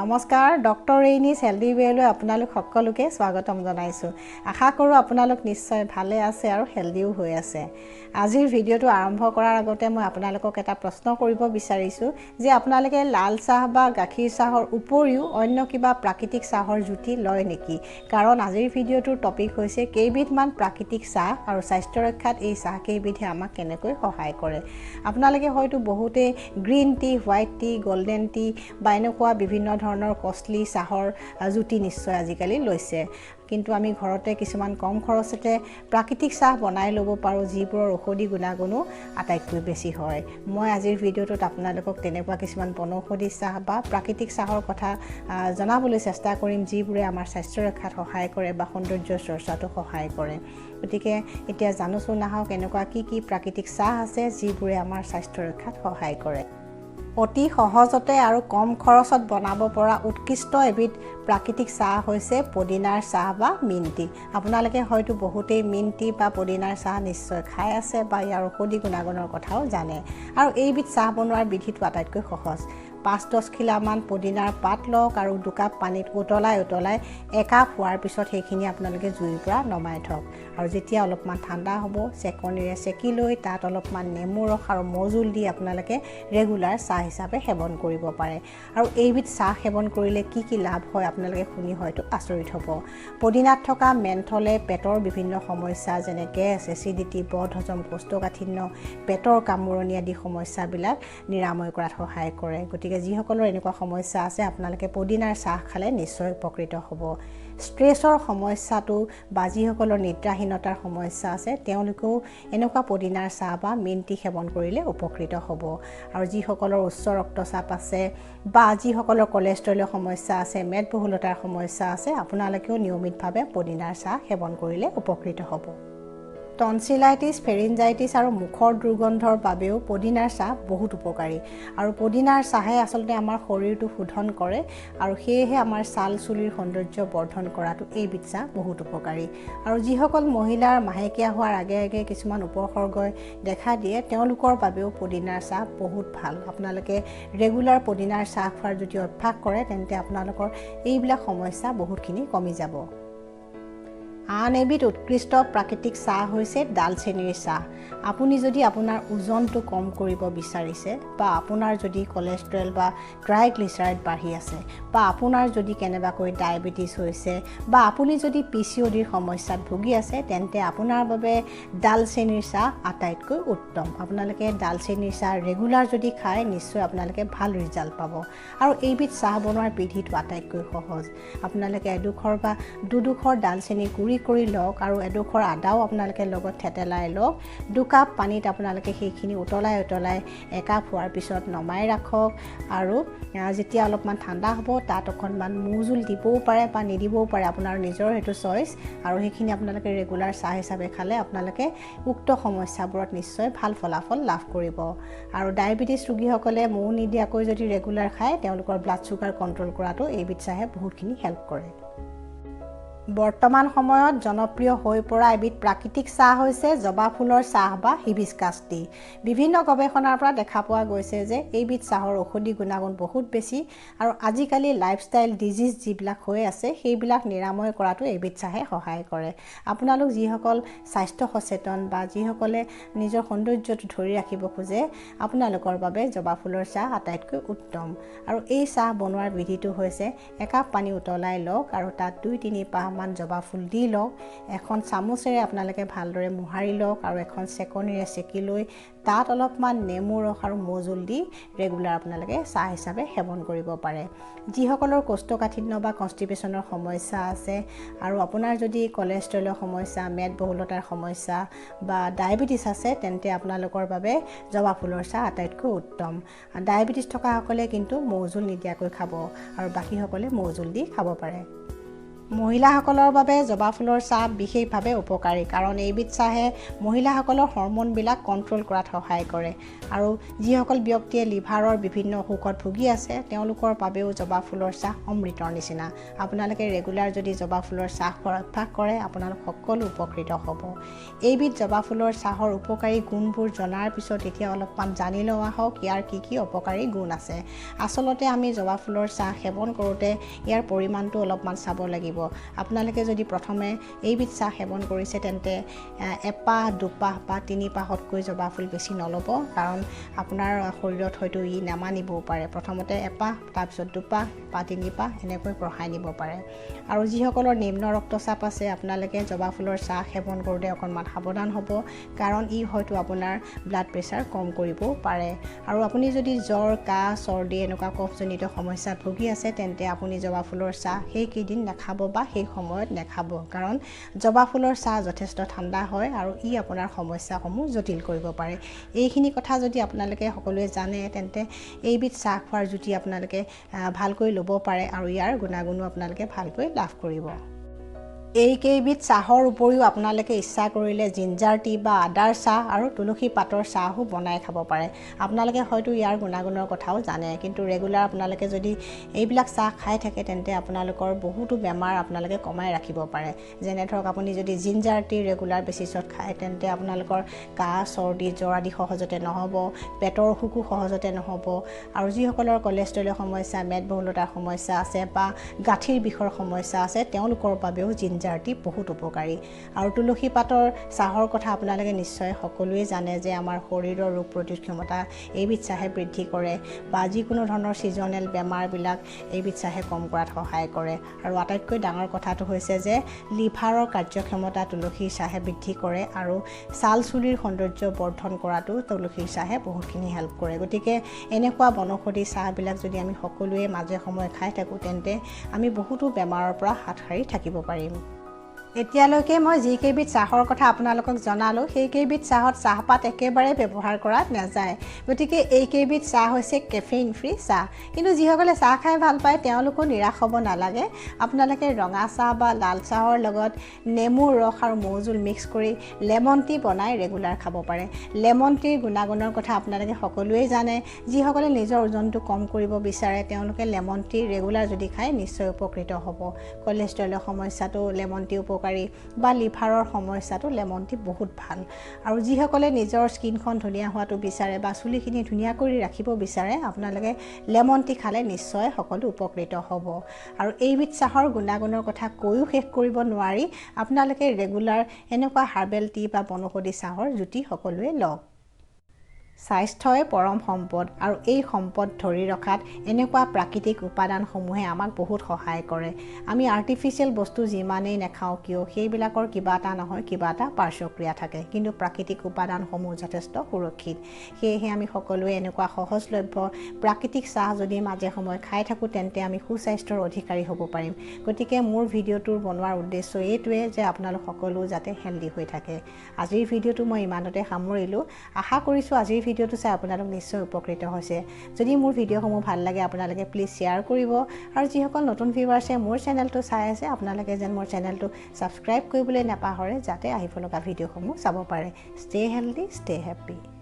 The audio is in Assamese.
নমস্কাৰ ডক্টৰ ৰেইনিছ হেলদি ৱেলৈ আপোনালোক সকলোকে স্বাগতম জনাইছো আশা কৰো আপোনালোক নিশ্চয় ভালে আছে আৰু হেলদিও হৈ আছে আজিৰ ভিডিওটো আৰম্ভ কৰাৰ আগতে মই আপোনালোকক এটা প্ৰশ্ন কৰিব বিচাৰিছো যে আপোনালোকে লাল চাহ বা গাখীৰ চাহৰ উপৰিও অন্য কিবা প্ৰাকৃতিক চাহৰ জুতি লয় নেকি কাৰণ আজিৰ ভিডিওটোৰ টপিক হৈছে কেইবিধমান প্ৰাকৃতিক চাহ আৰু স্বাস্থ্য ৰক্ষাত এই চাহ কেইবিধে আমাক কেনেকৈ সহায় কৰে আপোনালোকে হয়তো বহুতে green tea white T golden T বা এনেকুৱা বিভিন্ন ধৰণৰ কষ্টলি চাহৰ জুতি নিশ্চয় আজিকালি লৈছে কিন্তু আমি ঘৰতে কিছুমান কম খৰচতে প্ৰাকৃতিক চাহ বনাই ল'ব পাৰোঁ যিবোৰৰ ঔষধি গুণাগুণো আটাইতকৈ বেছি হয় মই আজিৰ ভিডিওটোত আপোনালোকক তেনেকুৱা কিছুমান বনৌষধি চাহ বা প্ৰাকৃতিক চাহৰ কথা জনাবলৈ চেষ্টা কৰিম যিবোৰে আমাৰ স্বাস্থ্য ৰক্ষাত সহায় কৰে বা সৌন্দৰ্য চৰ্চাটো সহায় কৰে গতিকে এতিয়া জানোচোন আহক এনেকুৱা কি প্ৰাকৃতিক চাহ আছে যিবোৰে আমাৰ স্বাস্থ্য ৰক্ষাত সহায় কৰে অতি সহজতে আৰু কম খৰচত বনাব পৰা উৎকৃষ্ট এবিধ প্ৰাকৃতিক চাহ হৈছে পদিনাৰ চাহ বা মিণ্ট টি আপোনালোকে হয়তো বহুতেই মিণ্ট টি বা পদিনাৰ চাহ নিশ্চয় খাই আছে বা ইয়াৰ ঔষধি গুণাগুণৰ কথাও জানে আৰু এইবিধ চাহ বনোৱাৰ বিধিটো আটাইতকৈ সহজ 5-10 খিলামান পদিনাৰ পাত লওক আৰু 2 কাপ পানীত উতলাই একাপ হোৱাৰ পিছত সেইখিনি আপোনালোকে জুইৰ পৰা নমাই থওক আৰু যেতিয়া অলপমান ঠাণ্ডা হ'ব চেকনিৰে চেকি লৈ তাত অলপমান নেমু ৰস আৰু মৌজোল দি আপোনালোকে ৰেগুলাৰ চাহ হিচাপে সেৱন কৰিব পাৰে আৰু এইবিধ চাহ সেৱন কৰিলে কি লাভ হয় আপোনালোকে শুনি হয়তো আচৰিত হ'ব পদিনাত থকা মেন্থলে পেটৰ বিভিন্ন সমস্যা যেনে গেছ এচিডিটি বদহজম কোষ্ঠকাঠিন্য পেটৰ কামোৰণি আদি সমস্যাবিলাক নিৰাময় কৰাত সহায় কৰে গতিকে যিসকলৰ এনেকুৱা সমস্যা আছে আপোনালোকে পদিনাৰ চাহ খালে নিশ্চয় উপকৃত হ'ব ষ্ট্ৰেছৰ সমস্যাটো বা যিসকলৰ নিদ্ৰাহীনতাৰ সমস্যা আছে তেওঁলোকেও এনেকুৱা পদিনাৰ চাহ বা মিণ্ট টি সেৱন কৰিলে উপকৃত হ'ব আৰু যিসকলৰ উচ্চ ৰক্তচাপ আছে বা যিসকলৰ কোলেষ্ট্ৰলৰ সমস্যা আছে মেদবহুলতাৰ সমস্যা আছে আপোনালোকেও নিয়মিতভাৱে পদিনাৰ চাহ সেৱন কৰিলে উপকৃত হ'ব টনচিলাইটিছ ফেৰিনজাইটিছ আৰু মুখৰ দুৰ্গন্ধৰ বাবেও পদিনাৰ চাহ বহুত উপকাৰী আৰু পদিনাৰ চাহে আচলতে আমাৰ শৰীৰটো শোধন কৰে আৰু সেয়েহে আমাৰ ছাল চুলিৰ সৌন্দৰ্য বৰ্ধন কৰাটো এইবিধ চাহ বহুত উপকাৰী আৰু যিসকল মহিলাৰ মাহেকীয়া হোৱাৰ আগে কিছুমান উপসৰ্গই দেখা দিয়ে তেওঁলোকৰ বাবেও পদিনাৰ চাহ বহুত ভাল আপোনালোকে ৰেগুলাৰ পদিনাৰ চাহ খোৱাৰ যদি অভ্যাস কৰে তেন্তে আপোনালোকৰ এইবিলাক সমস্যা বহুতখিনি কমি যাব আন এবিধ উৎকৃষ্ট প্ৰাকৃতিক চাহ হৈছে ডালচেনিৰ চাহ আপুনি যদি আপোনাৰ ওজনটো কম কৰিব বিচাৰিছে বা আপোনাৰ যদি কোলেষ্ট্ৰল বা ট্ৰাইগ্লিচাৰাইড বাঢ়ি আছে বা আপোনাৰ যদি কেনেবাকৈ ডায়েবেটিছ হৈছে বা আপুনি যদি পিচিঅ'ডিৰ সমস্যাত ভুগি আছে তেন্তে আপোনাৰ বাবে ডালচেনিৰ চাহ আটাইতকৈ উত্তম আপোনালোকে ডালচেনিৰ চাহ ৰেগুলাৰ যদি খায় নিশ্চয় আপোনালোকে ভাল ৰিজাল্ট পাব আৰু এইবিধ চাহ বনোৱাৰ বিধিটো আটাইতকৈ সহজ আপোনালোকে এডোখৰ বা দুডোখৰ ডালচেনি কৰি লওক আৰু এডোখৰ আদাও আপোনালোকে লগত থেতেলাই লওক 2 কাপ পানীত আপোনালোকে সেইখিনি উতলাই একাপ হোৱাৰ পিছত নমাই ৰাখক আৰু যেতিয়া অলপমান ঠাণ্ডা হ'ব তাত অকণমান মৌজোল দিবও পাৰে বা নিদিবও পাৰে আপোনাৰ নিজৰ হেতু চইচ আৰু সেইখিনি আপোনালোকে ৰেগুলাৰ চাহ হিচাপে খালে আপোনালোকে উক্ত সমস্যাবোৰত নিশ্চয় ভাল ফলাফল লাভ কৰিব আৰু ডায়েবেটিছ ৰোগীসকলে মৌ নিদিয়াকৈ যদি ৰেগুলাৰ খায় তেওঁলোকৰ ব্লাড চুগাৰ কণ্ট্ৰোল কৰাটো এইবিধ চাহে বহুতখিনি হেল্প কৰে বৰ্তমান সময়ত জনপ্ৰিয় হৈ পৰা এবিধ প্ৰাকৃতিক চাহ হৈছে জবা ফুলৰ চাহ বা হিবিস্কাছ টি বিভিন্ন গৱেষণাৰ পৰা দেখা পোৱা গৈছে যে এইবিধ চাহৰ ঔষধি গুণাগুণ বহুত বেছি আৰু আজিকালি লাইফষ্টাইল ডিজিজ যিবিলাক হৈ আছে সেইবিলাক নিৰাময় কৰাটো এইবিধ চাহে সহায় কৰে আপোনালোক যিসকল স্বাস্থ্য সচেতন বা যিসকলে নিজৰ সৌন্দৰ্যটো ধৰি ৰাখিব খোজে আপোনালোকৰ বাবে জবা ফুলৰ চাহ আটাইতকৈ উত্তম আৰু এই চাহ বনোৱাৰ বিধিটো হৈছে একাপ পানী উতলাই লওক আৰু তাত 2-3 পাহ মান জবা ফুল দি লওক এখন চামুচেৰে আপোনালোকে ভালদৰে মোহাৰি লওক আৰু এখন চেকনিৰে চেকি লৈ তাত অলপমান নেমু ৰস আৰু মৌজোল দি ৰেগুলাৰ আপোনালোকে চাহ হিচাপে সেৱন কৰিব পাৰে যিসকলৰ কোষ্ঠকাঠিন্য বা কনষ্টিপেশ্যনৰ সমস্যা আছে আৰু আপোনাৰ যদি কোলেষ্ট্ৰলৰ সমস্যা মেদবহুলতাৰ সমস্যা বা ডায়েবেটিছ আছে তেন্তে আপোনালোকৰ বাবে জবা ফুলৰ চাহ আটাইতকৈ উত্তম ডায়েবেটিছ থকাসকলে কিন্তু মৌজোল নিদিয়াকৈ খাব আৰু বাকীসকলে মৌজোল দি খাব পাৰে মহিলাসকলৰ বাবে জবা ফুলৰ চাহ বিশেষভাৱে উপকাৰী কাৰণ এইবিধ চাহে মহিলাসকলৰ হৰম'নবিলাক কণ্ট্ৰল কৰাত সহায় কৰে আৰু যিসকল ব্যক্তিয়ে লিভাৰৰ বিভিন্ন অসুখত ভুগি আছে তেওঁলোকৰ বাবেও জবা ফুলৰ চাহ অমৃতৰ নিচিনা আপোনালোকে ৰেগুলাৰ যদি জবা ফুলৰ চাহ খোৱাৰ অভ্যাস কৰে আপোনালোক সকলো উপকৃত হ'ব এইবিধ জবা ফুলৰ চাহৰ উপকাৰী গুণবোৰ জনাৰ পিছত এতিয়া অলপমান জানি লোৱা হওক ইয়াৰ কি উপকাৰী গুণ আছে আচলতে আমি জবা ফুলৰ চাহ সেৱন কৰোঁতে ইয়াৰ পৰিমাণটো অলপমান চাব লাগিব আপোনালোকে যদি প্ৰথমে এইবিধ চাহ সেৱন কৰিছে তেন্তে এপাহ দুপাহ বা তিনিপাহতকৈ জবা ফুল বেছি নল'ব কাৰণ আপোনাৰ শৰীৰত হয়তো ই নামানিবও পাৰে প্ৰথমতে এপাহ তাৰপিছত দুপাহ বা তিনিপাহ এনেকৈ বঢ়াই নিব পাৰে আৰু যিসকলৰ নিম্ন ৰক্তচাপ আছে আপোনালোকে জবা ফুলৰ চাহ সেৱন কৰোঁতে অকণমান সাৱধান হ'ব কাৰণ ই হয়তো আপোনাৰ ব্লাড প্ৰেছাৰ কম কৰিবও পাৰে আৰু আপুনি যদি জ্বৰ কাহ চৰ্দি এনেকুৱা কফজনিত সমস্যাত ভুগি আছে তেন্তে আপুনি জবা ফুলৰ চাহ সেইকেইদিন নাখাব বা সেই সময়ত নাখাব কাৰণ জবা ফুলৰ চাহ যথেষ্ট ঠাণ্ডা হয় আৰু ই আপোনাৰ সমস্যাসমূহ জটিল কৰিব পাৰে এইখিনি কথা যদি আপোনালোকে সকলোৱে জানে তেন্তে এইবিধ চাহ খোৱাৰ জুতি আপোনালোকে ভালকৈ ল'ব পাৰে আৰু ইয়াৰ গুণাগুণো আপোনালোকে ভালকৈ লাভ কৰিব এইকেইবিধ চাহৰ উপৰিও আপোনালোকে ইচ্ছা কৰিলে জিঞ্জাৰ টি বা আদাৰ চাহ আৰু তুলসী পাতৰ চাহো বনাই খাব পাৰে আপোনালোকে হয়তো ইয়াৰ গুণাগুণৰ কথাও জানে কিন্তু ৰেগুলাৰ আপোনালোকে যদি এইবিলাক চাহ খাই থাকে তেন্তে আপোনালোকৰ বহুতো বেমাৰ আপোনালোকে কমাই ৰাখিব পাৰে যেনে ধৰক আপুনি যদি জিঞ্জাৰ টি ৰেগুলাৰ বেচিছত খায় তেন্তে আপোনালোকৰ কাহ চৰ্দি জ্বৰ আদি সহজতে নহ'ব পেটৰ অসুখো সহজতে নহ'ব আৰু যিসকলৰ কলেষ্ট্ৰলৰ সমস্যা মেদবহুলতাৰ সমস্যা আছে বা গাঁঠিৰ বিষৰ সমস্যা আছে তেওঁলোকৰ বাবেও জিঞ্জাৰ টি বহুত উপকাৰী আৰু তুলসী পাতৰ চাহৰ কথা আপোনালোকে নিশ্চয় সকলোৱে জানে যে আমাৰ শৰীৰৰ ৰোগ প্ৰতিৰোধ ক্ষমতা এইবিধ চাহে বৃদ্ধি কৰে বা যিকোনো ধৰণৰ ছিজনেল বেমাৰবিলাক এইবিধ চাহে কম কৰাত সহায় কৰে আৰু আটাইতকৈ ডাঙৰ কথাটো হৈছে যে লিভাৰৰ কাৰ্যক্ষমতা তুলসীৰ চাহে বৃদ্ধি কৰে আৰু ছাল চুলিৰ সৌন্দৰ্য বৰ্ধন কৰাটো তুলসীৰ চাহে বহুতখিনি হেল্প কৰে গতিকে এনেকুৱা বনৌষধি চাহবিলাক যদি আমি সকলোৱে মাজে সময়ে খাই থাকোঁ তেন্তে আমি বহুতো বেমাৰৰ পৰা হাত সাৰি থাকিব পাৰিম এতিয়ালৈকে মই যিকেইবিধ চাহৰ কথা আপোনালোকক জনালোঁ সেইকেইবিধ চাহত চাহপাত একেবাৰে ব্যৱহাৰ কৰা নাযায় গতিকে এইকেইবিধ চাহ হৈছে কেফেইন ফ্ৰী চাহ কিন্তু যিসকলে চাহ খাই ভাল পায় তেওঁলোকো নিৰাশ হ'ব নালাগে আপোনালোকে ৰঙা চাহ বা লাল চাহৰ লগত নেমুৰ ৰস আৰু মৌজোল মিক্স কৰি লেমন টি বনাই ৰেগুলাৰ খাব পাৰে লেমন টিৰ গুণাগুণৰ কথা আপোনালোকে সকলোৱে জানে যিসকলে নিজৰ ওজনটো কম কৰিব বিচাৰে তেওঁলোকে লেমন টি ৰেগুলাৰ যদি খায় নিশ্চয় উপকৃত হ'ব কলেষ্ট্ৰলৰ সমস্যাটো লেমন টি বা লিভাৰৰ সমস্যাটো লেমন টি বহুত ভাল আৰু যিসকলে নিজৰ স্কিনখন ধুনীয়া হোৱাটো বিচাৰে বা চুলিখিনি ধুনীয়া কৰি ৰাখিব বিচাৰে আপোনালোকে লেমন টি খালে নিশ্চয় সকলো উপকৃত হ'ব আৰু এইবিধ চাহৰ গুণাগুণৰ কথা কৈও শেষ কৰিব নোৱাৰি আপোনালোকে ৰেগুলাৰ এনেকুৱা হাৰ্বেল টি বা বনৌষধি চাহৰ জুতি সকলোৱে লওক স্বাস্থ্যই পৰম সম্পদ আৰু এই সম্পদ ধৰি ৰখাত এনেকুৱা প্ৰাকৃতিক উপাদানসমূহে আমাক বহুত সহায় কৰে আমি আৰ্টিফিচিয়েল বস্তু যিমানেই নাখাওঁ কিয় সেইবিলাকৰ কিবা এটা নহয় কিবা এটা পাৰ্শ্বক্ৰিয়া থাকে কিন্তু প্ৰাকৃতিক উপাদানসমূহ যথেষ্ট সুৰক্ষিত সেয়েহে আমি সকলোৱে এনেকুৱা সহজলভ্য প্ৰাকৃতিক চাহ যদি মাজে সময়ে খাই থাকোঁ তেন্তে আমি সুস্বাস্থ্যৰ অধিকাৰী হ'ব পাৰিম গতিকে মোৰ ভিডিঅ'টোৰ বনোৱাৰ উদ্দেশ্য এইটোৱে যে আপোনালোক সকলো যাতে হেল্ডি হৈ থাকে আজিৰ ভিডিঅ'টো মই ইমানতে সামৰিলোঁ আশা কৰিছোঁ আজিৰ ভিডিঅ'টো চাই আপোনালোক নিশ্চয় উপকৃত হৈছে যদি মোৰ ভিডিঅ'সমূহ ভাল লাগে আপোনালোকে প্লিজ শ্বেয়াৰ কৰিব আৰু যিসকল নতুন ভিউৱাৰ্ছে মোৰ চেনেলটো চাই আছে আপোনালোকে যেন মোৰ চেনেলটো ছাবস্ক্ৰাইব কৰিবলৈ নাপাহৰে যাতে আহিব লগা ভিডিঅ'সমূহ চাব পাৰে ষ্টে হেল্ডি ষ্টে হেপ্পী